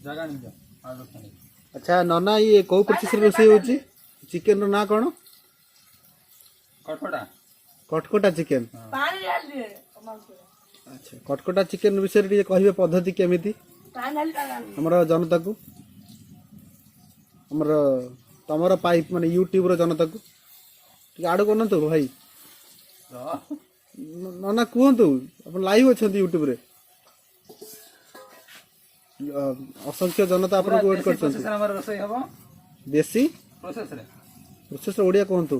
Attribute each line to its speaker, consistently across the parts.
Speaker 1: जगह नहीं आलू खाने।
Speaker 2: अच्छा नना ये कौ प्रतिशत रोषे होची चिकन रो ना कोन
Speaker 1: कटकटा
Speaker 2: कटकटा चिकन
Speaker 3: पानी डाल दिए
Speaker 2: अच्छा कटकटा चिकन विषय रे कहबे पद्धति केमिति
Speaker 3: पानी डाल डाल
Speaker 2: हमर जनता को हमर तमर पाइप माने यूट्यूब रो जनता को टिक आडो कोन तो भाई नना कहतु अपन लाइव अछंती यूट्यूब रे असंख्य जनता अपन को वेट करछंती
Speaker 1: प्रोसेस हमर रसोई हबो
Speaker 2: देसी
Speaker 1: प्रोसेस
Speaker 2: रे ओडिया कहतु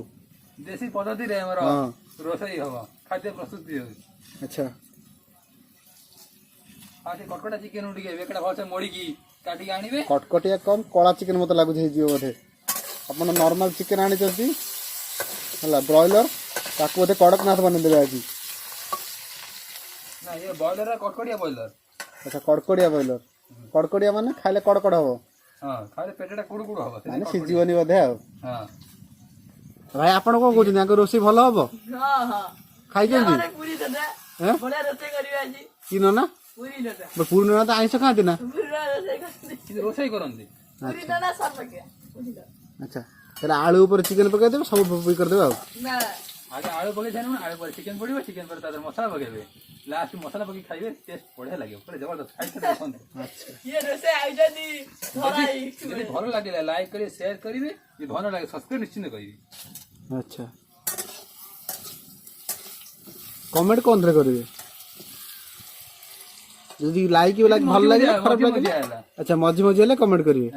Speaker 1: देसी पद्धति रे हमर
Speaker 2: हां
Speaker 1: रसोई हबो खाद्य प्रस्तुति हो।
Speaker 2: अच्छा
Speaker 1: आसे कटकटा चिकन उडी के बेकड़ा भाव से मोड़ी की काटी आनिबे
Speaker 2: कटकटिया कम कला चिकन मत लागु छै जियो बोधे अपन नॉर्मल चिकन आनी चंती हला ब्रॉयलर ताको बोधे कड़कनाथ बने देबे आजी
Speaker 1: ना ये बॉयलर रा कटकटिया बॉयलर
Speaker 2: अच्छा कड़कड़िया ब्रॉयलर कड़कड़िया माने खाइले कड़कड़ हबो
Speaker 1: हां खाले पेटटा कुडु कुडु हबो
Speaker 2: माने सिजीवनी बोधे आ
Speaker 1: हां
Speaker 2: भाई आपण को कहउछन याको रोसी भलो हबो
Speaker 3: हां हां
Speaker 2: खाइ जंती
Speaker 3: अरे पूरी दादा
Speaker 2: हैं
Speaker 3: बड़ा रोटी करियो आज
Speaker 2: कि न
Speaker 3: पूरी दादा
Speaker 2: पूर्ण न त आइस खाती ना
Speaker 3: पूरी रोटी करते
Speaker 1: कि रोसई करंदी
Speaker 3: पूरी दादा सब लगे पूरी दादा
Speaker 2: अच्छा तेरा आलू ऊपर चिकन पकाइ देबे सब पकाइ कर देबे आ
Speaker 3: ना
Speaker 1: आगे आलू पके जाने आलू पर चिकन पड़िबो चिकन पर तादर मसाला पकेबे लास्ट मसाला पके खाइबे टेस्ट बढ़िया लागे पूरा जबरदस्त खाइ के देखन।
Speaker 2: अच्छा
Speaker 3: ये रोटी आई जदी थोड़ाई
Speaker 1: यदि भलो लागे लाइक करी शेयर करिवे ये भलो लागे सब्सक्राइब निश्चित करिवे।
Speaker 2: अच्छा कमेंट कोन रे करिवे यदि लाइक वाला भल लागे खराब लागे अच्छा मजी मजी हेले कमेंट करिवे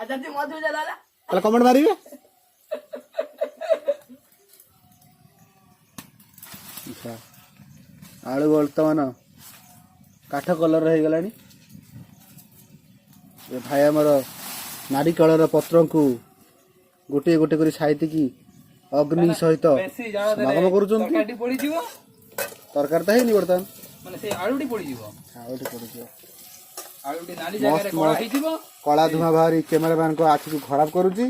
Speaker 3: आ जदी मधु जलाला
Speaker 2: ताले कमेंट मारिवे अच्छा आलू वर्तमान काठ कलर हो गलानी ये भाई हमर नारिकेलर पत्र को गोटे गोटे करी साइति की अग्नि सहित
Speaker 1: बेसी जाड़ा
Speaker 2: समागम करूछन
Speaker 1: तरकारी पड़ी जीवो
Speaker 2: तरकारी त हेनी वर्तमान
Speaker 1: माने से आलूडी पड़ी जीवो
Speaker 2: आउटे पड़ियो
Speaker 1: आलूडी नाली जगह रे कोड़ा ही जीवो
Speaker 2: कला धुआं बाहरी कैमरामैन को आखि को खराब करूची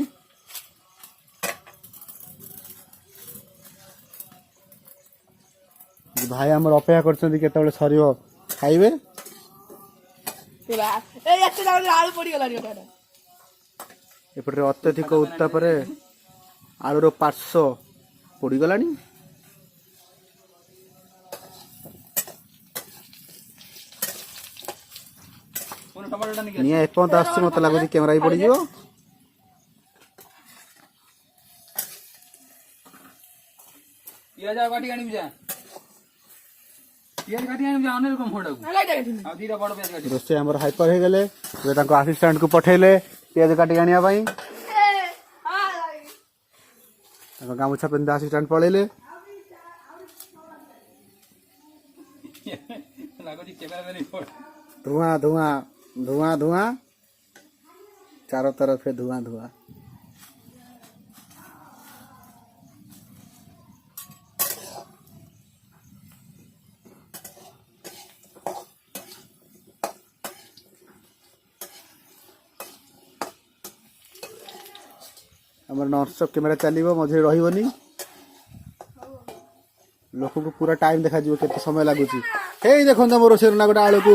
Speaker 2: भाई हमर अपेक्षा करछन केतबेले सरियो खाइबे
Speaker 3: तेरा ए एते जाऊ आलू पड़ी गला रे दादा
Speaker 2: एपटे अत्यधिक उत्ताप रे आलूर पार्श्व पड़ी गलानी
Speaker 1: कोन टमाटो निके
Speaker 2: निया एपंत आछे मत लागुची कैमरा ही पड़ी जिवो
Speaker 1: पियाज काटी आनी जा पियाज काटी आनी जा अनेक कम फोड़ा को
Speaker 3: अलग जगह
Speaker 1: आ दीरा बड़ पियाज काटी
Speaker 2: रोसे हमर हाइपर हे गेले जे ताको असिस्टेंट को पठेले पियाज काटी आनिया भाई ताको गामुछा पेंदा असिस्टेंट पळेले
Speaker 1: लागो जी कैमरा में नहीं फोड़
Speaker 2: धुआं धुआं धुआं धुआं चारों तरफ है धुआं धुआं हमर नॉनस्टॉप कैमरा चलिबो मझे रहिबोनी लोक को पूरा टाइम देखा जीवो केते समय लागुची हे देखन हमर रोसेर ना गोटा आलू को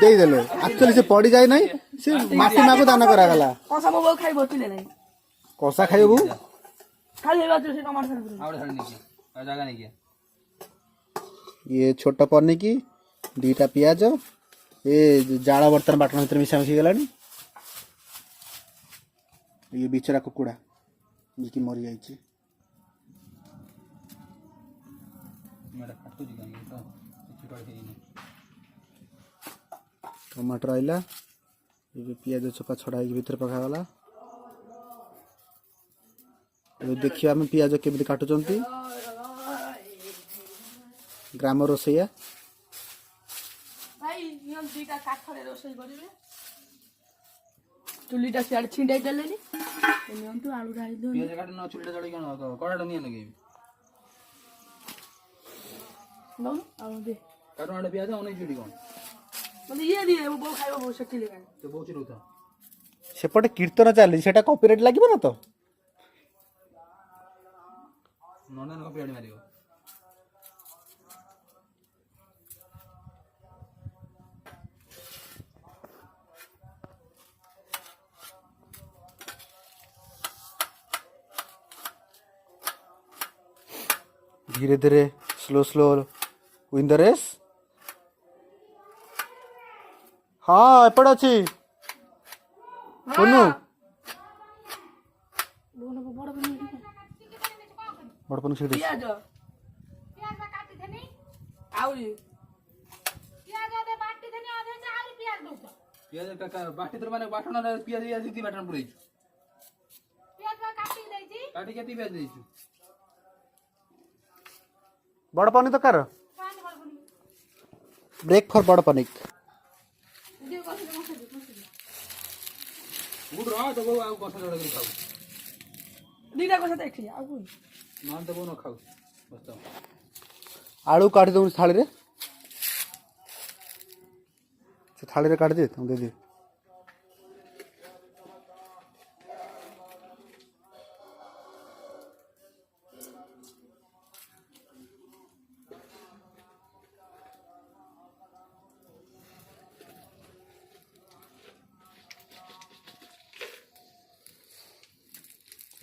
Speaker 2: देई देले एक्चुअली से पड़ी जाय नै से माटी मा को दाना करा गला
Speaker 3: कौन सा वो खाई बोतले नहीं
Speaker 2: कोसा खाइबो
Speaker 3: खाली बात से टमाटर से
Speaker 1: आवड़े छड़ नहीं की आ जगह नहीं की
Speaker 2: ये छोटा पन्नी की दीटा पियाज ये जाड़ा बर्तन बाटन भीतर मिसा मिसी गलानी ये बिचरा कुकुड़ा जिकी मरी जाइछि
Speaker 1: मेरा काटू जी गानी तो चिकड़ है नहीं
Speaker 2: टमाटर आइला ये पियाज चोपा छड़ा के भीतर पका गला ये देखियो हम पियाज केमिति काटुचंती ग्राम रोसैया
Speaker 3: भाई नियम दीटा काठरे रोसई करिवे चुलीटा सियाड छिंडाई देलेनी नियम तो आलू ढाली दो
Speaker 1: पियाज काट न चुलटा जड़ी कौन कड़ा नहीं लगे
Speaker 3: नो आलू दे
Speaker 1: काटू आड़े पियाज ओने जुड़ी कौन
Speaker 3: मतलब ये दिए वो खाइबो वो शक्ति लेगा
Speaker 1: तो बहुत चिरुता
Speaker 2: सेपटे कीर्तन चली सेटा कॉपीराइट लागिबो ना तो
Speaker 1: नॉन को पेड़ मारियो
Speaker 2: धीरे धीरे slow slow win the race. हाँ एपट अच्छी सोनू बड़ पन से
Speaker 3: ପିଆଜ ଆହୁରି
Speaker 1: ପିଆଜ ବାଟି ତୋର ମାନେ ବାଟଣ ପିଆଜ ଦି ବାଟଣ ପୁରେଇଛୁ କାଟି କେତେ ପିଆଜ ଦେଇଛୁ
Speaker 2: बड़ पानी तो कर ब्रेक फॉर बड़ पानी
Speaker 1: ଉଠ ରହ ତ ବୋଉ ଆଉ କଷା ଜୋଡ଼ କରି ଖାଉ
Speaker 3: ଦିଟା କଷା ଦେଖି ଆଉ କଣ
Speaker 1: ନହେଲେ ତ ବୋଉ ନ ଖାଉ ବସ
Speaker 2: आलू काट दो थाली रे से थाली रे काट दे तुम दे दे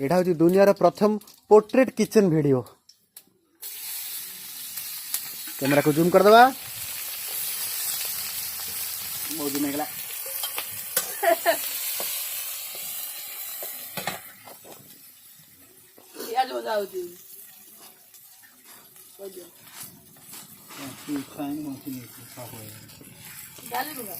Speaker 2: एटा हूँ दुनियार प्रथम पोर्ट्रेट किचन वीडियो कैमरा को जूम कर दबा मौजू में गला
Speaker 3: ପିଆଜ ଭଜା ହଉଛି ଡାଲି ପକା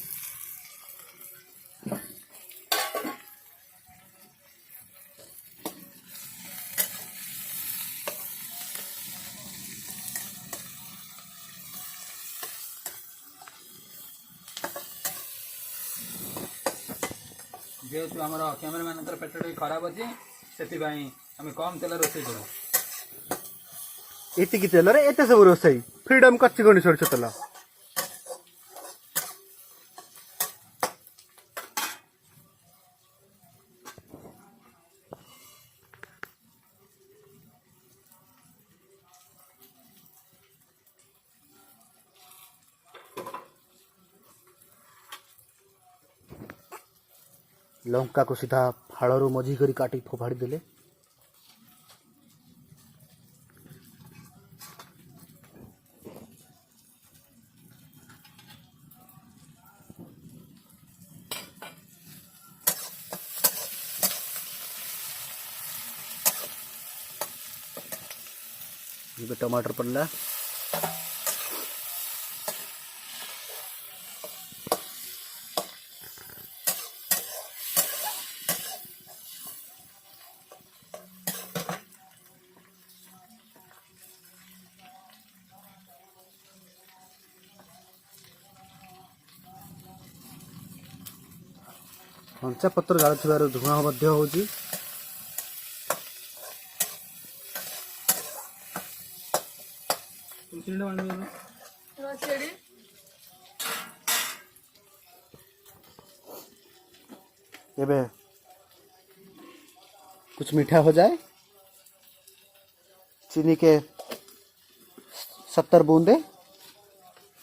Speaker 1: जेहेतु आम कैमेरा मान पेट टी खराब अच्छे से आम कम तेल रोषे करूँ
Speaker 2: एतिकी तेल रे एते सब रोसई फ्रीडम कच्ची गणी सोरष तेल लंका को सीधा फाड़ू मझी करी काटी फोफाड़ी देले ये टमाटर पड़ला कंचा पत्र जालुथिबार धुआं मध्य होची एबे कुछ मीठा हो जाए चीनी के 70 बूंदे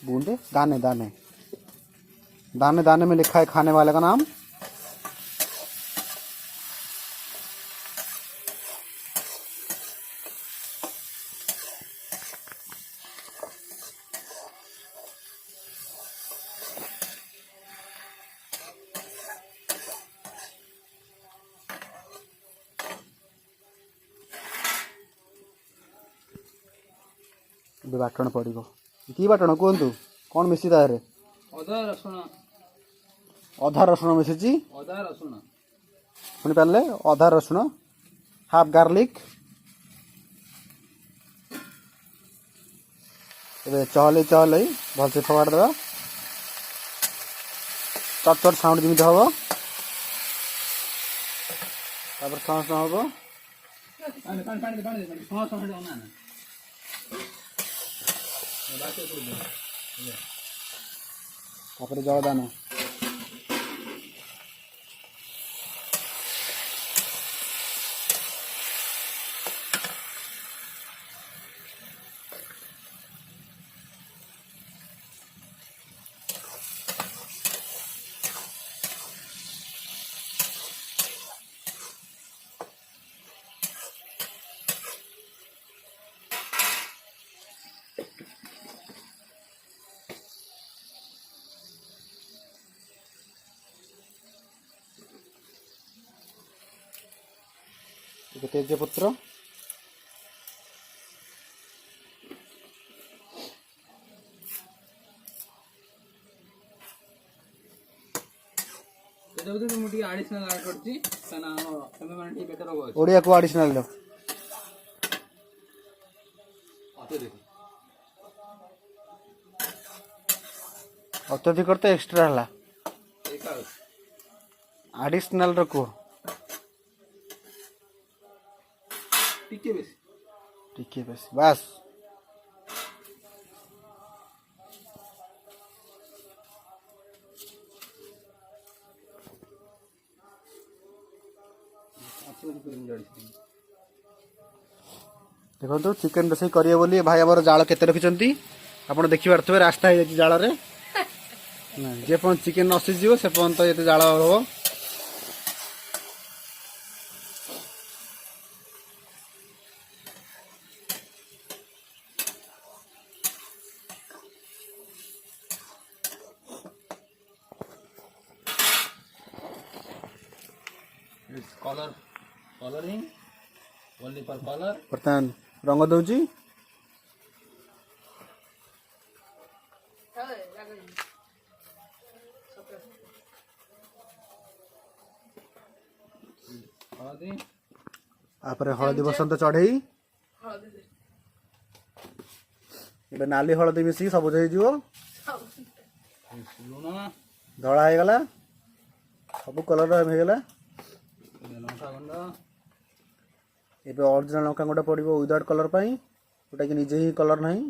Speaker 2: बूंदे दाने दाने दाने दाने में लिखा है खाने वाले का नाम बाटण पड़ो कि बाटण कहतु कौन मिसी तारे
Speaker 1: अदा रसुण
Speaker 2: अधा रसुण मिसी
Speaker 1: अदा रसुण
Speaker 2: शुणी पारे अधा रसुण हाफ गार्लिक चहल चहल भलसे फगाड़ देवा चट चट साउंड जमी हम हम जल दाना ଟିକେ ତେଜପତ୍ର,
Speaker 1: ମୁଁ ଟିକେ ଆଡିସନାଲ ଆଡ୍ କରୁଛି କାରଣ ତମେ ମାନେ ଟିକେ ବେଟର ହବ।
Speaker 2: ଓଡ଼ିଆକୁ ଆଡିସନାଲ ଦ ଅତ୍ୟଧିକ ତ ଏକ୍ସଟ୍ରା ହେଲା, ଆଡିସନାଲ ର କୁହ
Speaker 1: ଟିକେ ବେଶୀ।
Speaker 2: ଟିକେ ବେଶୀ ବାସ୍। ଦେଖନ୍ତୁ ଚିକେନ ରୋଷେଇ କରିବେ ବୋଲି ଭାଇ ଆମର ଜାଳ କେତେ ରଖିଛନ୍ତି ଆପଣ ଦେଖିପାରୁଥିବେ, ରାସ୍ତା ହେଇଯାଇଛି ଜାଳରେ। ଯେ ପର୍ଯ୍ୟନ୍ତ ଚିକେନ ନ ସିଝିବ ସେ ପର୍ଯ୍ୟନ୍ତ ଏତେ ଜାଳ ହବ।
Speaker 1: କଲର କଲରିଂ ଓନ୍ଲି ଫର କଲର।
Speaker 2: ବର୍ତ୍ତମାନ ରଙ୍ଗ ଦଉଛି,
Speaker 1: ହଳଦୀ
Speaker 2: ତାପରେ ହଳଦୀ ବସନ୍ତ ଚଢେଇ, ଏବେ ନାଲି ହଳଦୀ ମିଶିକି ସବୁଜ ହେଇଯିବ,
Speaker 1: ଲୁଣ,
Speaker 2: ଧଳା ହେଇଗଲା, ସବୁ କଲର ହେଇଗଲା।
Speaker 1: ଲଙ୍କା ଗୁଣ୍ଡ,
Speaker 2: ଏବେ ଅରିଜିନାଲ ଲଙ୍କା ଗୁଣ୍ଡ ପଡ଼ିବ ୱିଦାଉଟ୍ କଲର ପାଇଁ, ଯେଉଁଟାକି ନିଜେ ହିଁ କଲର ନାହିଁ।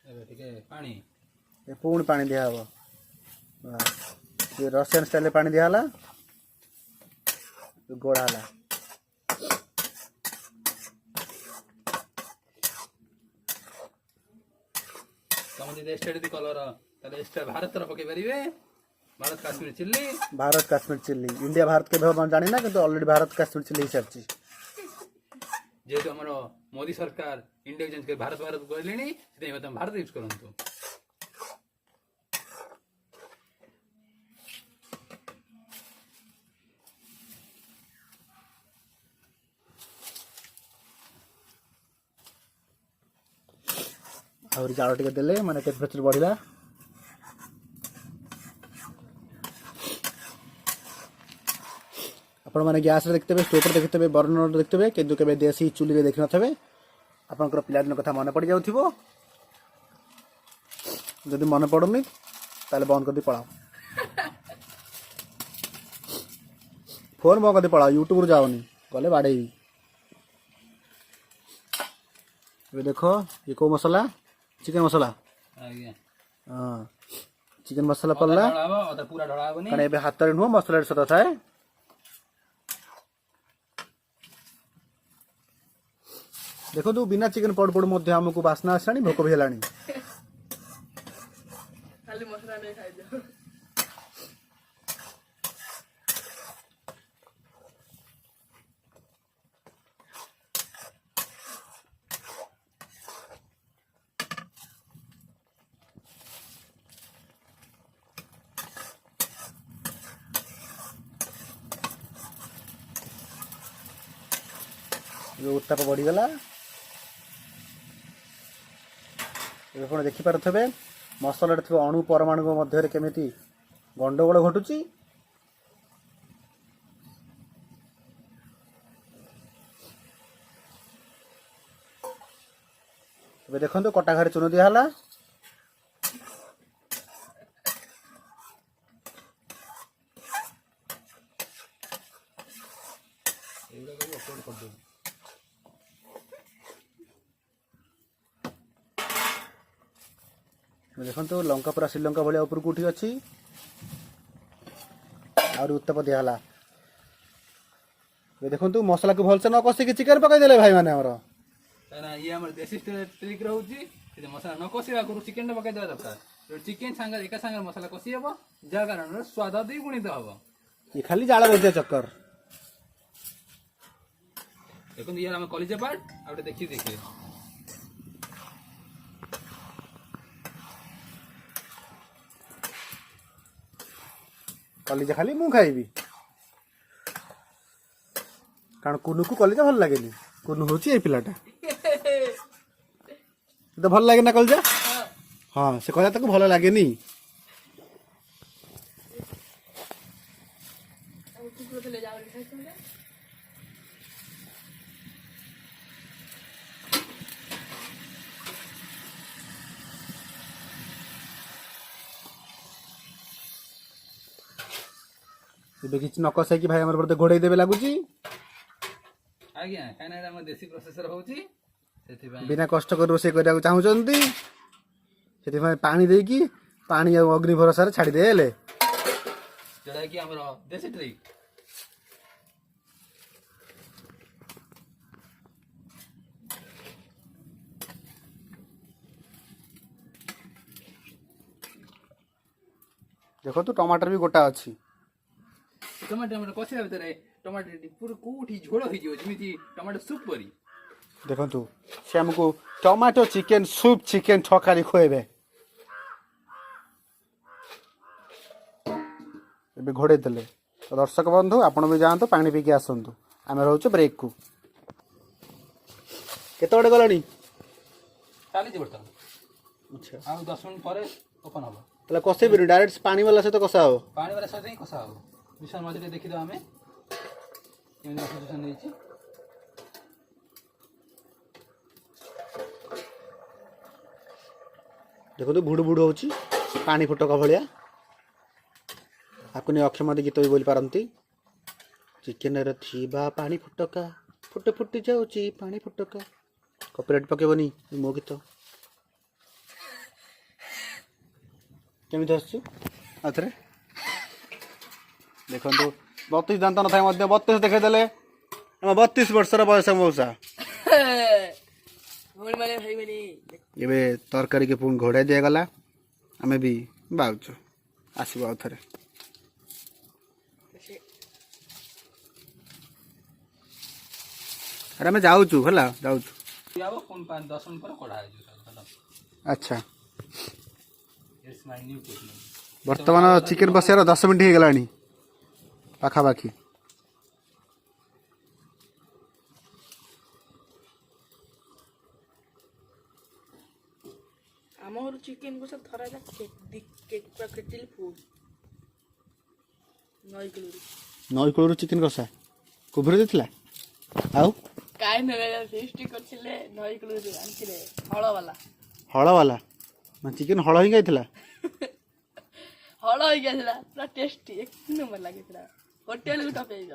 Speaker 1: ଏବେ ଟିକେ ପାଣି,
Speaker 2: ଏ ପୁଣି ପାଣି ଦିଆହେବ, ରସିଆନ ଷ୍ଟାଇଲରେ ପାଣି ଦିଆହେଲା, ଗୋଳା ହେଲା।
Speaker 1: ତମେ ଯଦି ଏକ୍ସଟ୍ରା ଯଦି କଲର ତାହେଲେ ଏକ୍ସଟ୍ରା ଭାରତର ପକେଇ ପାରିବେ। Bharat Kashmir chilli,
Speaker 2: Bharat Kashmir chilli, India Bharat କେବେ ହବ ଜାଣିନା, କିନ୍ତୁ ଅଲରେଡି ଭାରତ କାଶ୍ମୀର ଚିଲ୍ଲି ହେଇସାରିଛି।
Speaker 1: ଯେହେତୁ ଆମର ମୋଦି ସରକାର ଇଣ୍ଡିଆକୁ ଚେଞ୍ଜ କରି ଭାରତ ଭାରତ କହିଲେଣି, ସେଥିପାଇଁ ତମେ ଭାରତ ୟୁଜ କରନ୍ତୁ।
Speaker 2: ଆହୁରି ଜାଳ ଟିକେ ଦେଲେ ମାନେ ଟେମ୍ପରେଚର ବଢିଲା। ଆପଣମାନେ ଗ୍ୟାସରେ ଦେଖିଥିବେ, ଷ୍ଟୋଭରେ ଦେଖିଥିବେ, ବର୍ଣ୍ଣରରେ ଦେଖିଥିବେ, କିନ୍ତୁ କେବେ ଦେଶୀ ଚୁଲିରେ ଦେଖିନଥିବେ। ଆପଣଙ୍କର ପିଲାଦିନ କଥା ମନେ ପଡ଼ିଯାଉଥିବ। ଯଦି ମନେ ପଡ଼ୁନି ତାହେଲେ ବନ୍ଦ କରିଦେଇ ପଳାଅ, ଫୋନ୍ ବନ୍ଦ କରିଦେଇ ପଳାଅ, ୟୁଟ୍ୟୁବରୁ ଯାଉନି, ଗଲେ ବାଡ଼େଇବି। ଏବେ ଦେଖ ଇଏ କେଉଁ ମସଲା, ଚିକେନ ମସଲା।
Speaker 1: ଆଜ୍ଞା
Speaker 2: ହଁ, ଚିକେନ ମସଲା ପଡ଼ିଲା,
Speaker 1: ପୁରା ଢଳା ହବନି
Speaker 2: କାରଣ ଏବେ ହାତରେ ନୁହଁ ମସଲାରେ ସତ ଥାଏ। ଦେଖନ୍ତୁ ବିନା ଚିକେନ ପଡୁ ପଡୁ ମଧ୍ୟ ଆମକୁ ବାସ୍ନା ଆସିଲାଣି, ଭୋକ ବି ହେଲାଣି।
Speaker 3: ଖାଲି ମସଲା ନେଇ ଖାଇଦିଅ।
Speaker 2: ଏବେ ଉତ୍ତାପ ବଢିଗଲା। ଏବେ ଆପଣ ଦେଖିପାରୁଥିବେ ମସଲାରେ ଥିବା ଅଣୁ ପରମାଣୁଙ୍କ ମଧ୍ୟରେ କେମିତି ଗଣ୍ଡଗୋଳ ଘଟୁଛି। ଏବେ ଦେଖନ୍ତୁ କଟା ଘରେ ଚୂନ ଦିଆହେଲା। ଦେଖନ୍ତୁ ଲଙ୍କା ପୁରା ଶ୍ରୀଲଙ୍କା ଭଳିଆ ଉପରକୁ ଉଠି ଅଛି। ଆହୁରି ଉତ୍ତାପ ଦିଆହେଲା। ଏବେ ଦେଖନ୍ତୁ ମସଲାକୁ ଭଲସେ ନ କଷିକି ଚିକେନ ପକାଇଦେଲେ ଭାଇମାନେ ଆମର।
Speaker 1: କାହିଁକିନା ଇଏ ଆମର ଦେଶୀ ଟ୍ରିକ୍ ରହୁଛି, ଯଦି ମସଲା ନ କଷିବା ଆଗରୁ ଚିକେନଟା ପକାଇଦେବା ଦରକାର। ଚିକେନ ସାଙ୍ଗରେ ଏକା ସାଙ୍ଗରେ ମସଲା କଷି ହେବ, ଯାହା କାରଣରେ ସ୍ୱାଦ ଦ୍ୱିଗୁଣିତ ହବ।
Speaker 2: ଇଏ ଖାଲି ଜାଳ ବସିବା ଚକ୍କର।
Speaker 1: ଦେଖନ୍ତୁ ଇଏ ଆମ କଲିଜା ପାର୍ଟ, ଆଉ ଗୋଟେ ଦେଖିବେ
Speaker 2: କଲିଜା ଖାଲି ମୁଁ ଖାଇବି। କାରଣ କୁନୁକୁ କଲିଜା ଭଲ ଲାଗେନି। କୁନୁ ହଉଛି ଏଇ ପିଲାଟା। ତ ଭଲ ଲାଗେ ନା କଲିଜା? ହଁ ସେ କହିଲା ତାକୁ ଭଲ ଲାଗେନି। ଏବେ କିଛି ନ କଷାଇକି ଭାଇ ଆମର ବୋଧେ ଘୋଡେଇ ଦେବେ ଲାଗୁଛି।
Speaker 1: ଆଜ୍ଞା କାହିଁକିନା ଏଇଟା ଆମର ଦେଶୀ ପ୍ରୋସେସର ହଉଛି ସେଥିପାଇଁ
Speaker 2: ବିନା କଷ୍ଟ କରି ରୋଷେଇ କରିବାକୁ ଚାହୁଁଛନ୍ତି ସେଥିପାଇଁ ପାଣି ଦେଇକି ପାଣି ଆଉ ଅଗ୍ନି ଭରସାରେ ଛାଡ଼ିଦେଲେ।
Speaker 1: ଯୋଉଟା କି ଆମର ଦେଶୀ ଟ୍ରିକ୍।
Speaker 2: ଦେଖନ୍ତୁ ଟମାଟର ବି ଗୋଟା ଅଛି।
Speaker 1: ଟମାଟୋ ଆମର କଷିଲା ଭିତରେ ଟମାଟୋ ପୁରା କୋଉଠି ଝୋଳ ହେଇଯିବ ଯେମିତି ଟମାଟୋ ସୁପ୍ ପରି।
Speaker 2: ଦେଖନ୍ତୁ ସେ ଆମକୁ ଟମାଟୋ ଚିକେନ ସୁପ୍ ଚିକେନ ତରକାରୀ ଖୁଆଇବେ। ଏବେ ଘୋଡ଼େଇ ଦେଲେ। ତ ଦର୍ଶକ ବନ୍ଧୁ ଆପଣ ବି ଯାଆନ୍ତୁ ପାଣି ପିଇକି ଆସନ୍ତୁ। ଆମେ ରହୁଛୁ ବ୍ରେକ୍କୁ। କେତେ ବାଟ ଗଲାଣି?
Speaker 1: ଚାଲିଛି ବର୍ତ୍ତମାନ।
Speaker 2: ଆଚ୍ଛା
Speaker 1: ଆଉ 10 ମିନିଟ୍ ପରେ ଓପନ୍ ହବ।
Speaker 2: ତାହେଲେ କଷେଇବିନି ଡାଇରେକ୍ଟ ପାଣି ବାଲା ସହିତ କଷା ହବ।
Speaker 1: ପାଣି ବାଲା ସହିତ ହିଁ କଷା ହବ। ମିଶନ ମଝିରେ ଦେଖିଦେବା ଆମେ କେମିତି ସିଚୁଏସନ୍ ହେଇଛି।
Speaker 2: ଦେଖନ୍ତୁ ଭୁଡୁ ଭୁଡୁ ହଉଛି ପାଣି ଫୁଟକ ଭଳିଆ। ଆକୁ ନେଇ ଅକ୍ଷୟ ମହାନ୍ତି ଗୀତ ବି ବୋଲି ପାରନ୍ତି। ଚିକେନରେ ଥିବା ପାଣି ଫୁଟକା ଫୁଟି ଫୁଟି ଯାଉଛି ପାଣି ଫୁଟକା। କପିରାଇଟ୍ ପକେଇବନି ମୋ ଗୀତ। କେମିତି ଆସୁଛି ଆଉଥରେ ଦେଖନ୍ତୁ 32 ଦାନ୍ତ ନଥାଏ ମଧ୍ୟ 32 ଦେଖେଇଦେଲେ। ଆମ 32 ବର୍ଷର ବୟସ ମଉସା। ଏବେ ତରକାରୀକି ପୁଣି ଘୋଡ଼ାଇ ଦିଆଗଲା। ଆମେ ବି ବାଉଛୁ ଆସିବ ଆଉଥରେ। ଆରେ ଆମେ ଯାଉଛୁ ହେଲା ଯାଉଛୁ।
Speaker 1: ପୁଣି 10 ମିନିଟ୍ ପରେ କଢ଼ା ହେଇଯିବ।
Speaker 2: ଆଚ୍ଛା ବର୍ତ୍ତମାନ ଚିକେନ ବସିବାର 10 ମିନିଟ୍ ହେଇଗଲାଣି ପାଖାପାଖି।
Speaker 3: ଆମ ଘରୁ ଚିକେନ କଷା ଥରେ କେଟିଲ ଫୁଡ
Speaker 2: ନଈ କୂଳରୁ ଚିକେନ କଷା କୁବୁରେ ଦେଇଥିଲା। ଆଉ
Speaker 3: କାଇଁ ଫିଷ୍ଟି କରିଥିଲେ ନଈ କୂଳରୁ ଆଣିଥିଲେ ହଳବାଲା।
Speaker 2: ହଳବାଲା ମାନେ ଚିକେନ ହଳ ହେଇକି ଯାଇଥିଲା।
Speaker 3: ହଳ ହେଇକି ଆସିଲା ପୁରା ଟେଷ୍ଟି ଏକ ନମ୍ବର ଲାଗିଥିଲା। ହୋଟେଲକୁ ଟପେଇବ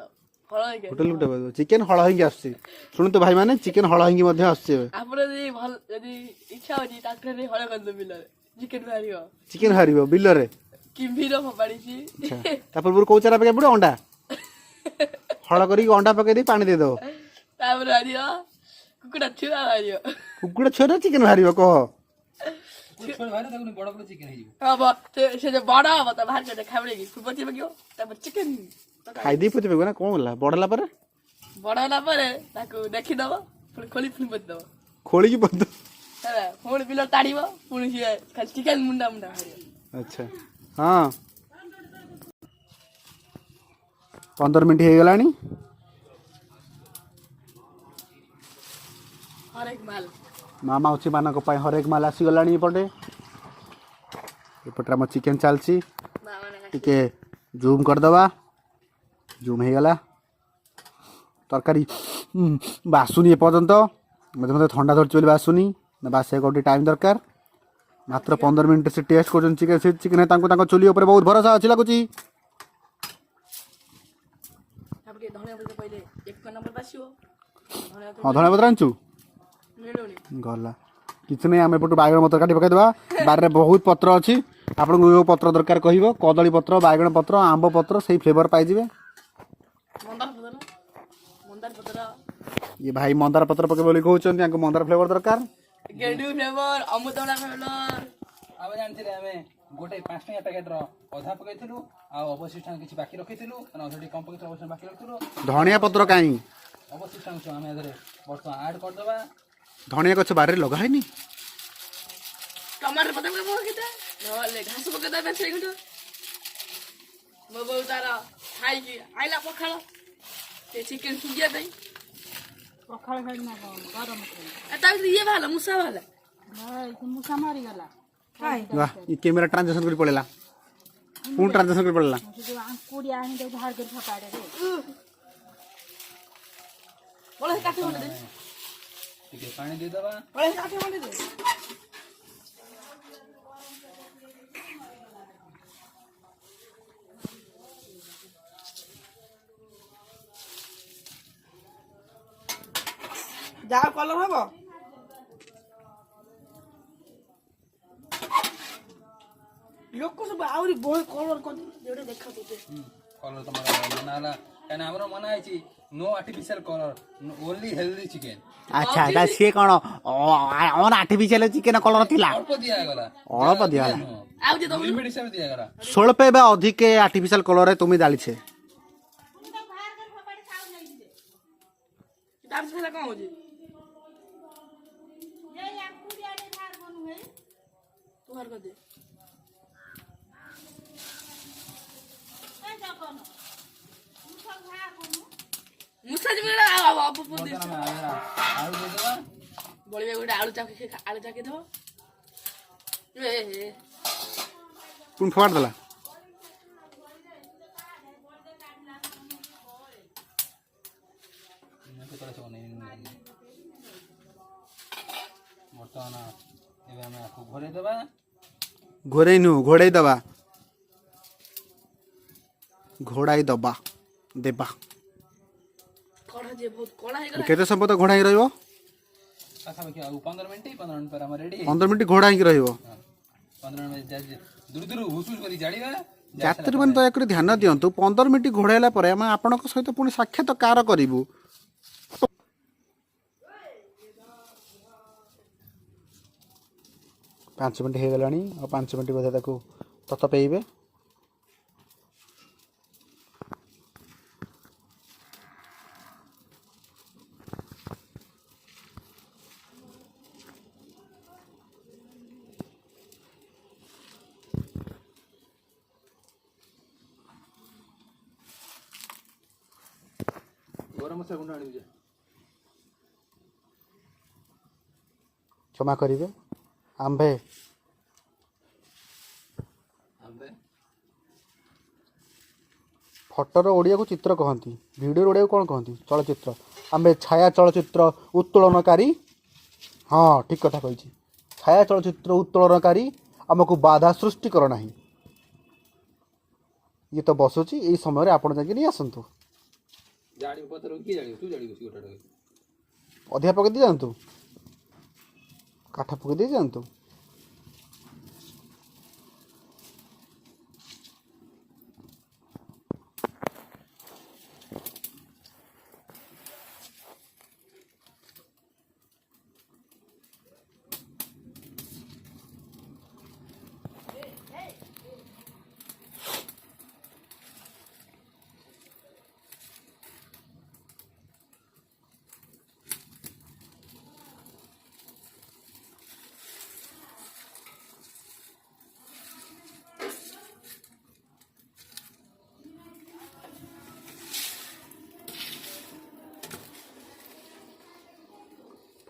Speaker 3: ହଳ ହେଇକି
Speaker 2: ହୋଟେଲକୁ ଟପେଇବ ଚିକେନ ହଳ ହେଇକି ଆସୁଛି। ଶୁଣନ୍ତୁ ଭାଇ ମାନେ ଚିକେନ ହଳ ହେଇକି ମଧ୍ୟ ଆସୁଛି ଏବେ।
Speaker 3: ଆପଣ ଯଦି ଇଚ୍ଛା ହଉଛି ତାକୁ ହଳ କରିଦେବ ବିଲରେ ଚିକେନ ବାହାରିବ।
Speaker 2: ଚିକେନ ବାହାରିବ ବିଲରେ
Speaker 3: କିମ୍ଭୀର ଫୋପାଡ଼ିଛି।
Speaker 2: ତା ପୂର୍ବରୁ କୋଉ ଚାରା ପକେଇ ପଡିବ ଅଣ୍ଡା ହଳ କରିକି ଅଣ୍ଡା ପକେଇ ଦେଇ ପାଣି ଦେଇଦବ।
Speaker 3: ତାପରେ ବାହାରିବ କୁକୁଡ଼ା ଛୁଆ ବାହାରିବ।
Speaker 2: କୁକୁଡ଼ା ଛୁଆରେ ଚିକେନ ବାହାରିବ କହ।
Speaker 1: ବଡ ବଡ ଚିକେନ ହେଇଯିବ।
Speaker 3: ହବ ସେ ଯୋଉ ବଡ ହବ ତା ବାହାରି ଖାଇକି ପୋତି ପକେଇବ ତାପରେ ଚିକେନ
Speaker 2: ଖାଇଦେଇ ପୋତି ପକେଇବ ନା କଣ ହେଲା ବଡ ହେଲା ପରେ।
Speaker 3: ବଡ ହେଲା ପରେ ତାକୁ ଦେଖିଦବ ପୁଣି ଖୋଳି ପୁଣି ପୋତି ଦବ।
Speaker 2: ଖୋଳିକି ପୋତି
Speaker 3: ହେଲା ପୁଣି ବିଲ ତାଡିବ ପୁଣି ସିଏ ଖାଲି ଚିକେନ ମୁଣ୍ଡା ମୁଣ୍ଡା ବାହାରିବ।
Speaker 2: ଆଚ୍ଛା ହଁ 15 ମିନିଟ୍ ହେଇଗଲାଣି।
Speaker 3: ହରେକ ମାଲ
Speaker 2: ମା ମାଉସୀ ମାନଙ୍କ ପାଇଁ ହରେକ ମାଲ ଆସିଗଲାଣି। ଏପଟରେ ଆମ ଚିକେନ ଚାଲିଛି। ଟିକେ ଜୁମ୍ କରିଦେବା। ଜୁମ୍ ହେଇଗଲା। ତରକାରୀ ବାସୁନି ଏପର୍ଯ୍ୟନ୍ତ ମୋତେ ଥଣ୍ଡା ଧରିଛି ବୋଲି ବାସୁନି ନା ବାସିବାକୁ ଟିକେ ଟାଇମ୍ ଦରକାର। ମାତ୍ର 15 ମିନିଟ୍ ସେ ଟେଷ୍ଟ କରୁଛନ୍ତି ଚିକେନ। ସେ ଚିକେନ ତାଙ୍କୁ ତାଙ୍କ ଚୁଲି ଉପରେ ବହୁତ ଭରସା ଅଛି ଲାଗୁଛି। ହଁ ଧଣିଆ ପତ୍ର ଆଣିଛୁ ଗଲା କିଛି ନାହିଁ। ଆମେ ଏପଟୁ ବାଇଗଣ ପତ୍ର କାଟି ପକାଇଦେବା। ବାରିରେ ବହୁତ ପତ୍ର ଅଛି। ଆପଣଙ୍କୁ ଯେଉଁ ପତ୍ର ଦରକାର କହିବ କଦଳୀ ପତ୍ର ବାଇଗଣ ପତ୍ର ଆମ୍ବ ପତ୍ର ସେଇ ଫ୍ଲେଭର ପାଇଯିବେ। ଇଏ ଭାଇ ମନ୍ଦାର ପତ୍ର ପକେଇବ ବୋଲି କହୁଛନ୍ତି। ତାଙ୍କୁ ମନ୍ଦାର ଫ୍ଲେଭର ଦରକାର।
Speaker 1: ଆମେ ଜାଣିଥିଲେ ଆମେ ଗୋଟେ 5 ଟଙ୍କିଆ ପ୍ୟାକେଟର ଅଧା ପକେଇଥିଲୁ ଆଉ ଅବଶିଷ୍ଟ କିଛି ବାକି ରଖିଥିଲୁ। ଅଧାଟି କମ୍ ପକେଇଥିଲୁ ଅବଶିଷ୍ଟ ବାକି ରଖିଥିଲୁ।
Speaker 2: ଧଣିଆ ପତ୍ର କାହିଁ
Speaker 1: ଅବଶିଷ୍ଟ ଅଂଶ ଆମେ ଏଥିରେ ବର୍ତ୍ତମାନ ଆଡ୍ କରିଦେବା।
Speaker 2: ଧଣିଆ ଗଛ ବାରିରେ ଲଗା ହେଇନି।
Speaker 3: ଟମାଟର ପତ୍ର ନହେଲେ ଘାସ ପକେଇଦେବେ ସେଇ ଘଣ୍ଟ ମୋ ବୋଉ ତାର ଖାଇକି ଆଇଲା ପଖାଳ ये चिकन सुगिया दई
Speaker 4: पखाड़ खाई ना गरम
Speaker 3: ता ये वाला मुसा वाला
Speaker 4: भाई मुसा मारी गला
Speaker 3: हाय
Speaker 2: वाह ये कैमेरा ट्रांजैक्शन कर पड़ेला पूर्ण ट्रांजैक्शन कर पड़ेला
Speaker 4: जो अंकुड़ी आनी तो झाड़ कर फटाड़े रे
Speaker 3: बोले काटे बोले दे
Speaker 1: ଟିକେ ପାଣି ଦେଇଦବା
Speaker 3: बोले काटे बोले दे जा कलर हबो लोक सब आउरी बहुत कलर कर जेडे देखा तुते
Speaker 1: କଲର ତମର ମନା ହେଲା କାହିଁକିନା ଆମର ମନା ହେଇଛି no artificial colour only healthy chicken
Speaker 2: अच्छा एटा से कोन ऑन आर्टिफिशियल चिकन कलर थिला
Speaker 1: अल्प दिया गला
Speaker 2: अल्प दिया
Speaker 3: आउ जे
Speaker 1: लिमिट हिसाब दिया गला
Speaker 2: स्वल्पे बा अधिक आर्टिफिशियल कलर रे तुमी डाली छे
Speaker 3: तार से का हो जे
Speaker 4: ये अंकुड़ी आने झाड़ बनू है
Speaker 3: तुहार कर दे
Speaker 4: ए जा कोन मुसा झाड़ बनू
Speaker 3: मुसा जे मेरा आप पुर दे
Speaker 1: आलू दे देवा
Speaker 3: बड़ी बेगुडे आलू चाके दो ए
Speaker 2: पुन फवार दला
Speaker 1: ବର୍ତ୍ତମାନ ଏବେ ଆମେ ଆକୁ ଘୋଡ଼େଇ ଦେବା
Speaker 2: ଘୋରେଇनु ଘୋଡ଼େଇ ଦବା ଘୋଡ଼ାଇ ଦବା ଦେବା
Speaker 3: कड़ा जे बहुत कड़ा है गला
Speaker 2: केते समय तो घोड़ाई रहइबो
Speaker 1: ପାଖାପାଖି ଆଉ 15 ମିନିଟ୍ ପରେ ଆମେ ରେଡି
Speaker 2: 15 ମିନିट ଘୋड़ाई रहइबो
Speaker 1: 15 ମିନିଟ୍ ଦୂର ଦୂର ହୁସୁସ କରି ଜାଳିବା
Speaker 2: ଯାତ୍ରୀ ମାନେ ଦୟାକରି ଧ୍ୟାନ ଦିଅନ୍ତୁ 15 ମିନିଟ୍ ଘୋଡ଼ାଇଲା ପରେ ଆମେ ଆପଣଙ୍କ ସହିତ ପୁଣି ସାକ୍ଷାତକାର କରିବୁ 5 ମିନିଟ୍ ହେଇଗଲାଣି ଆଉ 5 ମିନିଟ୍ ବୋଧେ ତାକୁ ତତ ପେଇବେ
Speaker 1: ଗରମ ମସଲା ଗୁଣ୍ଡ ଆଣିବୁ ଯା
Speaker 2: क्षमा करिवे आंबे
Speaker 1: ଆମ୍ବେ
Speaker 2: फटोर ओडिया को चित्र कहती भिडियो ओडिया को कौन कहती चलचित्र आंबे छाया चलचित्र उत्तोलनकारी हाँ ठीक कथा कही छाया चलचित्र उत्तोलनकारी आमको बाधा सृष्टि कर ना ये तो बसुची यही समय आप नहीं आसतु
Speaker 1: ଜାଳିବୁ ପତ୍ର କି ଜାଳିବୁ ତୁ ଜାଳିବୁ ଗୋଟା
Speaker 2: अधिका पकई दी जातु काठ पकई दी जातु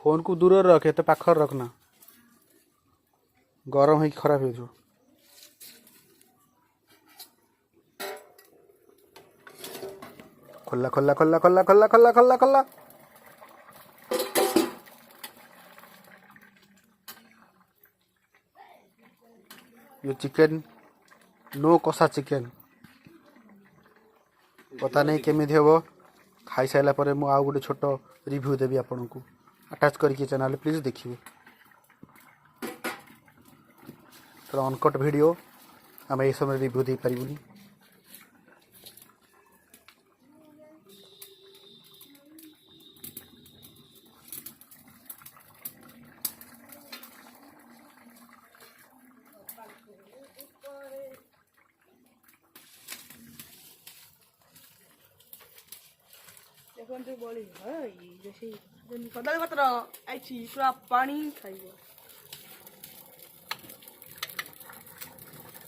Speaker 2: फोन को दूर रखे तो पाखर रखना गरम हो खराब हो खोला खोला खोला खोला खोला खोला खोला खोला ये चिकन नो कषा चिकन पता नहीं केमी हम खाई सारा पर मु आउ गोटे छोट रिव्यू देवी आपन को अटैच करके चैनल प्लीज देखिए तो अनकट वीडियो आम ये समय रिव्यू दे पारिबुनी
Speaker 3: देखो तो बोली हां जैसे कदल पत्र आइछि पूरा पानी खाइबो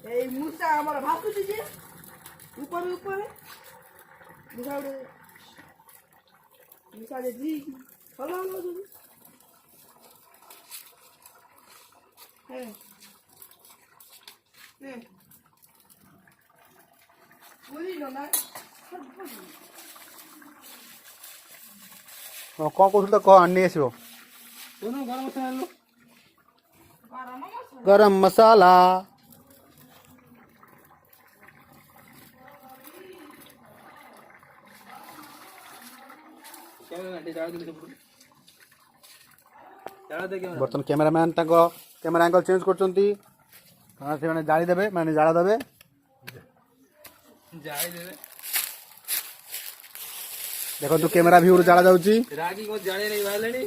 Speaker 3: ए मुसा हमर भासु दीजिए ऊपर ऊपर मुसा उड़े ମିଶା ଦେଇଛି ଭଲ ଭଲ ସବୁ ବୁଝିଲ ନା
Speaker 2: ହଁ କ'ଣ କହୁଥିଲୁ ତ କହ ନେଇ ଆସିବ
Speaker 1: କହୁନ ଗରମ ମସଲା ଆଣିଲୁ
Speaker 2: ଗରମ ମସାଲା ବର୍ତ୍ତମାନ କ୍ୟାମେରାମ୍ୟାନ୍ ତାଙ୍କ କ୍ୟାମେରା ଆଙ୍ଗଲ ଚେଞ୍ଜ କରୁଛନ୍ତି କାରଣ ସେମାନେ ଜାଳି ଦେବେ ମାନେ ଜାଳ ଦେବେ
Speaker 1: ଜାଳିଦେବେ
Speaker 2: ଦେଖନ୍ତୁ କ୍ୟାମେରା ଭ୍ୟୁରୁ ଜାଳ ଯାଉଛି
Speaker 1: ରାଗି କଣ ଜାଳି ନେଇ ବାହାରିଲେଣି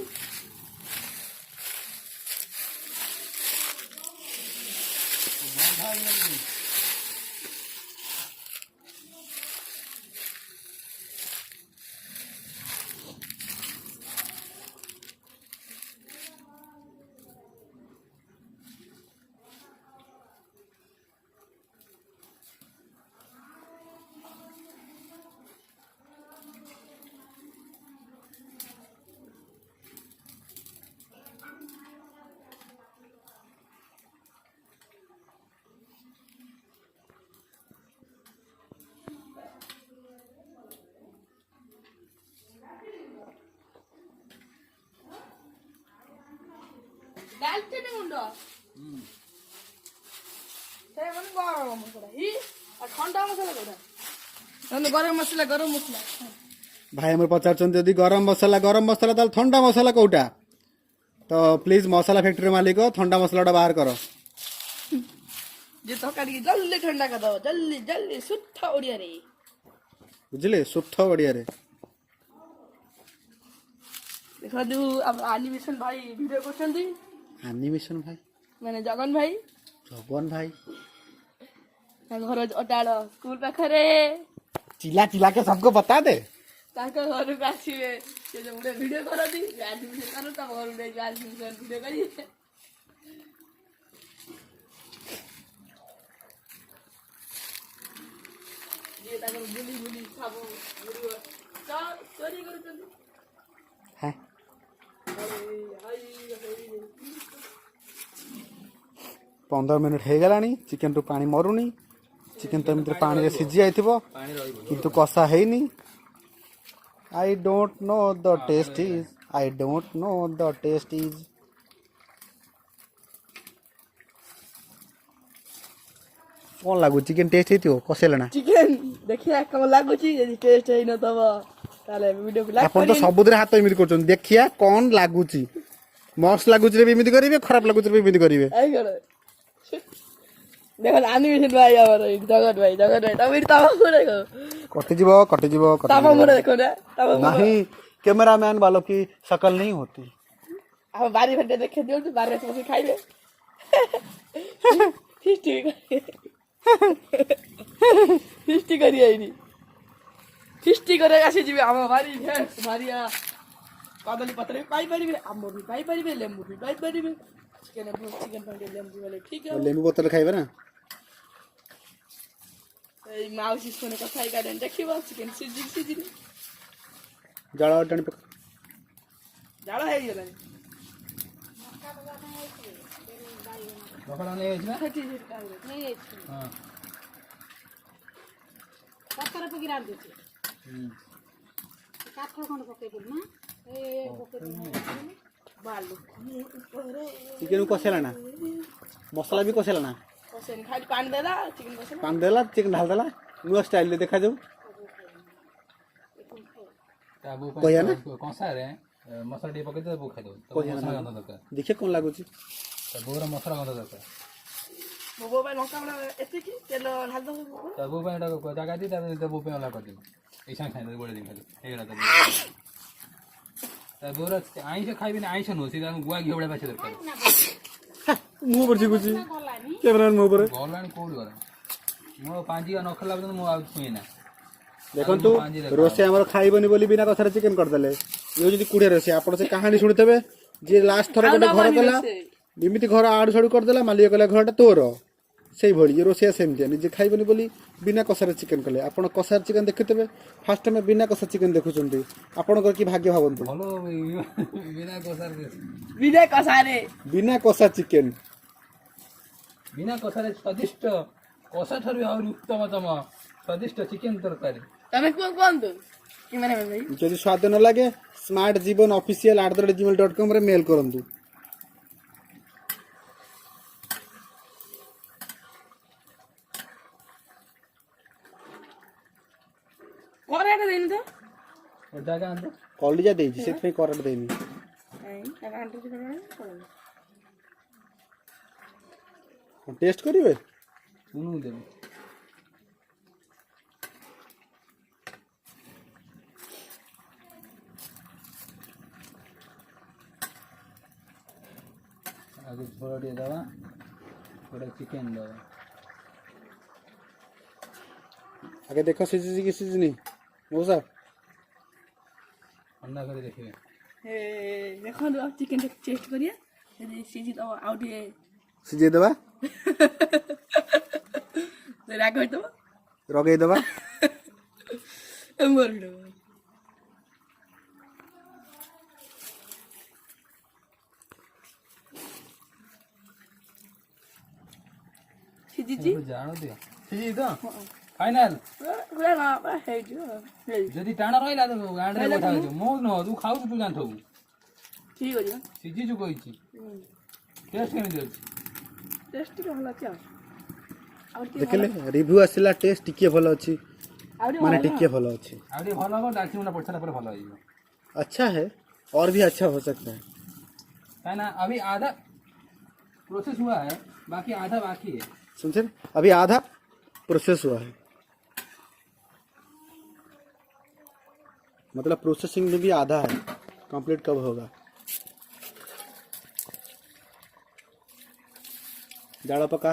Speaker 3: ଡାଲଚିନି ଗୁଣ୍ଡ ସେ ମାନେ ଗରମ ମସଲା ଆଉ ଥଣ୍ଡା ମସଲା କୋଉଟା ଗରମ ମସଲା
Speaker 2: ଭାଇ ଆମର ପଚାରୁଛନ୍ତି ଯଦି ଗରମ ମସଲା ତାହେଲେ ଥଣ୍ଡା ମସଲା କୋଉଟା ତ ପ୍ଲିଜ ମସଲା ଫ୍ୟାକ୍ଟ୍ରି ମାଲିକ ଥଣ୍ଡା ମସଲାଟା ବାହାର କର
Speaker 3: ଯେ ତରକାରୀ ଜଲ୍ଦି ଥଣ୍ଡା କରିଦବ ଜଲ୍ଦି ଜଲ୍ଦି ଶୁଦ୍ଧ ଓଡ଼ିଆରେ
Speaker 2: ବୁଝିଲେ ଶୁଦ୍ଧ ଓଡ଼ିଆରେ
Speaker 3: ଦେଖନ୍ତୁ ଆମର ଆନିମେସନ ଭାଇ ଭିଡ଼ିଓ କରୁଛନ୍ତି
Speaker 2: ଆନିମେସନ ଭାଇ
Speaker 3: ମାନେ ଜଗନ ଭାଇ ତାଙ୍କ ଘର ଅଟାଳ ସ୍କୁଲ ପାଖରେ
Speaker 2: ଚିଲା के सबको बता दे
Speaker 3: ତାଙ୍କ ଘରକୁ ଆସିବେ ସେ ଯୋଉ ଗୋଟେ ଭିଡ଼ିଓ କରନ୍ତି ଆନିମେସନ କରୁ ତମ ଘରକୁ ଯାଇକି ଆନିମେସନ ଭିଡ଼ିଓ କରିବେ ଯିଏ ତାଙ୍କର ବୁଲି ସବୁ ଭିଡ଼ିଓ ଚୋରି କରୁଛନ୍ତି
Speaker 2: हैं 15 मिनिट हो गलानी चिकेन रु पानी मरुनी चिकेन तो एमती पानी रे सिझी जाइथिबो किंतु कषा हेनी I don't know the taste is कौन लागू चिकेन टेस्ट हेतियो कसेला ना
Speaker 3: चिकेन देखिया कम लागुची यदि टेस्ट हेइ न तब ताले वीडियो को लाइक
Speaker 2: अपन तो सबुदरे हाथ एमिति करछन देखिया कौन लागुची मस्त लागुची रे एमिति करिवे खराब लागुची रे एमिति करिवे
Speaker 3: आई गरे देखो एनिमेशन भाई हमर जगत भाई तब तब करे को कटि
Speaker 2: जीवो
Speaker 3: तब मोरे देखो ना तब
Speaker 2: नहीं कैमरामैन वालों की शक्ल नहीं होती
Speaker 3: अब बारी फटे देखे दियो तो बारी से खाइबे फिस्टी करी आइनी फिस्टी करे आसी जीवे हम भारी भारिया कदली पत्र पाई परिबे आंबो भी पाई परिबे लेंबू भी पाई परिबे चिकन पाई लेंबू वाले ठीक है
Speaker 2: लेंबू बोतल खाइबे ना
Speaker 3: ए माउसी सोने कथाई गार्डन देखिबो चिकन सिजी
Speaker 2: जाळा टाणी पक
Speaker 3: जाळा हे गेला
Speaker 1: बकरा नहीं है ना
Speaker 4: नहीं है
Speaker 1: हां
Speaker 4: पत्थर पे गिरा देते काठ खंड पके दे ना ए पके बालू
Speaker 2: चिकन कसेला ना मसला भी कसेला ना
Speaker 3: कोसेन खाली पानी देला चिकन कोसेन
Speaker 2: पान देला चिकन ढाल देला नुआ स्टाइल ले देखा जाऊ
Speaker 1: ताबू
Speaker 2: कोया ना
Speaker 1: कंसा रे मसला डी पके दे वो खाइ दो तो मसला गंध दरकार
Speaker 2: देखिए कौन लागुची
Speaker 1: ताबूर मसला गंध दरकार
Speaker 3: बोबो भाई लंका बना एते की तेल ढाल दो
Speaker 1: ताबू पे एटा को जागा दी ताबू पे वाला कर दे ऐसा खाइ दे गोड़े दिन खाली हेला ताबूर आइस खाइबे ना आइस नो सीधा गुआ घेवडा पाछे दरकार
Speaker 2: मुंह पर चिकुची कैमरामैन मुंह पर
Speaker 1: गलान कोड गरा मो पांजी न खला बदन मो आ छुइना
Speaker 2: देखंतु रोसे हमर खाइबनी बोली बिना कथारे चिकन कर देले यो जदी कुड़े रोसे आपण से कहानी सुनितबे जे लास्ट थरा गोटे घर कला एमिति घर आडू साडू कर देला मालिक कला घरटा तोर ସେଇଭଳି ଏ ରୋଷେଇଆ ସେମିତିଆ ନିଜେ ଖାଇବେନି ବୋଲି ବିନା କଷାରେ ଚିକେନ୍ କଲେ। ଆପଣ କଷାରେ ଚିକେନ୍ ଦେଖିଥିବେ, ଫାଷ୍ଟ ଆମେ ବିନା କଷା ଚିକେନ୍ ଦେଖୁଛନ୍ତି। ଆପଣଙ୍କର କି ଭାଗ୍ୟ ଭାବନ୍ତୁ,
Speaker 1: ଭଲ ବିନା କଷାରେ
Speaker 3: ବିନା କଷାରେ
Speaker 2: ବିନା କଷା ଚିକେନ୍।
Speaker 1: ବିନା କଷାରେ ସ୍ୱାଦିଷ୍ଟ, କଷା ଠାରୁ ଆହୁରି ଉତ୍ତମତମ ସ୍ୱାଦିଷ୍ଟ ଚିକେନ ତରକାରୀ।
Speaker 3: ତମେ କୁହନ୍ତୁ କି ମାନେ ଭାଇ
Speaker 2: ଯଦି ସ୍ୱାଦ ନ ଲାଗେ ସ୍ମାର୍ଟ ଜୀବନ ଅଫିସିଆଲ @gmail.com ରେ ମେଲ୍ କରନ୍ତୁ।
Speaker 3: କରାଟା ଦେଇନି ତ
Speaker 1: ଜାଗା ଆଣନ୍ତୁ।
Speaker 2: କଲିଜା ଦେଇଛି ସେଥିପାଇଁ କରାଟ ଦେଇନି। ଟେଷ୍ଟ କରିବେ?
Speaker 1: ଶୁଣୁ ଦେବି। ଆଗ ଝୋଳ ଟିକେ ଦେବା, ଗୋଟେ ଚିକେନ ଦେବା।
Speaker 2: ଆଗେ ଦେଖ ସିଝିଛି କି ସିଝିନି ମଉସା।
Speaker 1: ଥଣ୍ଡା କରି ଦେଖିବେ।
Speaker 3: ଦେଖନ୍ତୁ ଆଉ ଚିକେନ ଟେଷ୍ଟ କରିବା, ଯଦି ସିଝି ଦବ ଆଉ ଟିକେ
Speaker 2: ସିଝେଇ ଦେବା,
Speaker 3: ରାଗ ହେଇଥିବ
Speaker 2: ରଗେଇ ଦେବା।
Speaker 3: ସିଝିଛି
Speaker 1: ଜାଣୁ ଦିଅ ସିଝି ତ ଫାଇନାଲ।
Speaker 3: ହେଇଯିବ
Speaker 1: ଯଦି ଟାଣ ରହିଲା ତ ଗାଁରେ କଥା ହେଇଯିବ। ମୁଁ ନୁହଁ, ତୁ ଖାଉଛୁ, ତୁ ଜାଣିଥିବୁ।
Speaker 3: ଠିକ ଅଛି
Speaker 1: ସିଝିଛୁ କହିଛି। ଟେଷ୍ଟ କେମିତି ଅଛି?
Speaker 3: ଟେଷ୍ଟ ଟିକେ ଭଲ ଅଛି ଆଉ ଟିକେ
Speaker 2: ଦେଖିଲେ ରିଭ୍ୟୁ ଆସିଲା, ଟେଷ୍ଟ ଟିକେ ଭଲ ଅଛି, ମାନେ ଟିକେ ଭଲ ଅଛି।
Speaker 1: ଆଉ ଟିକେ ଭଲ ହବ, ଡାଲଚିନି ଗୁଣ୍ଡ ପଡି ସାରିଲା ପରେ ଭଲ ହେଇଯିବ।
Speaker 2: अच्छा है और भी अच्छा हो सकता है।
Speaker 1: है ना, अभी आधा प्रोसेस हुआ है, बाकी आधा बाकी है।
Speaker 2: समझे, अभी आधा प्रोसेस हुआ है, मतलब प्रोसेसिंग में भी आधा है, कंप्लीट कब होगा। जाड़ा पका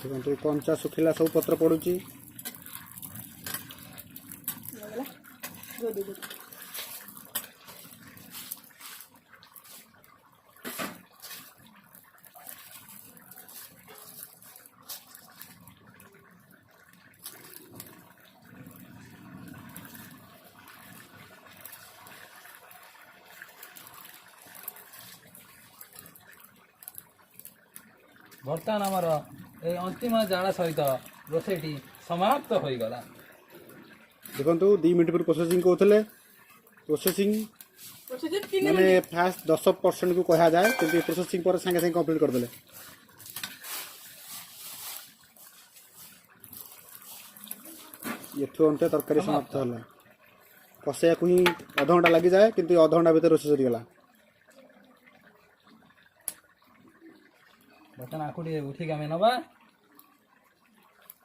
Speaker 2: देखो कंचा सुखिला सब पत्र पड़ुची।
Speaker 1: ବର୍ତ୍ତମାନ ଆମର এই अंतिम ଜାଳ ସହିତ ରୋଷେଇଟି ସମାପ୍ତ ହୋଇଗଲା।
Speaker 2: देखो 2 मिनट पर प्रोसेसिंग कहते प्रोसेसिंग माने फास्ट 10% को कहा जाए, क्योंकि प्रोसेसिंग पर संगे संगे कंप्लीट कर देले। ये अंत तरकारी समाप्त होला। कषाया को ही आधा घंटा लगी जाए, किंतु आधा घंटा भीतर रोषेई सरीगला।
Speaker 1: ବର୍ତ୍ତମାନ ଆକୁ ଟିକେ ଉଠିକି ଆମେ ନେବା।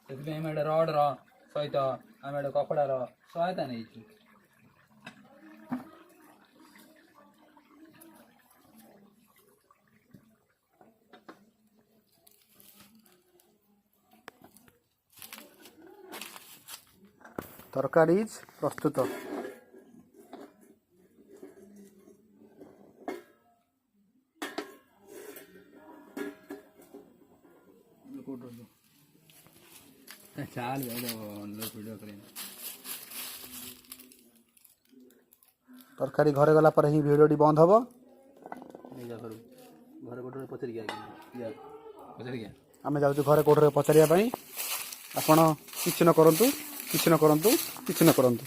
Speaker 1: ସେଥିପାଇଁ ଆମେ ଗୋଟେ ରଡ଼ର ସହିତ ଆମେ ଗୋଟେ କପଡ଼ାର ସହାୟତା ନେଇଛୁ।
Speaker 2: तरकारी प्रस्तुत।
Speaker 1: चाल वीडियो करें।
Speaker 2: तरकारी घरे गला पर ही भिडियोटी बंद हम।
Speaker 1: घर कोठे पचर गया
Speaker 2: आम जाऊँ घरे कोठे पचारिया। आपण किसी न करंतु, किसी न करंतु, किसी न करंतु।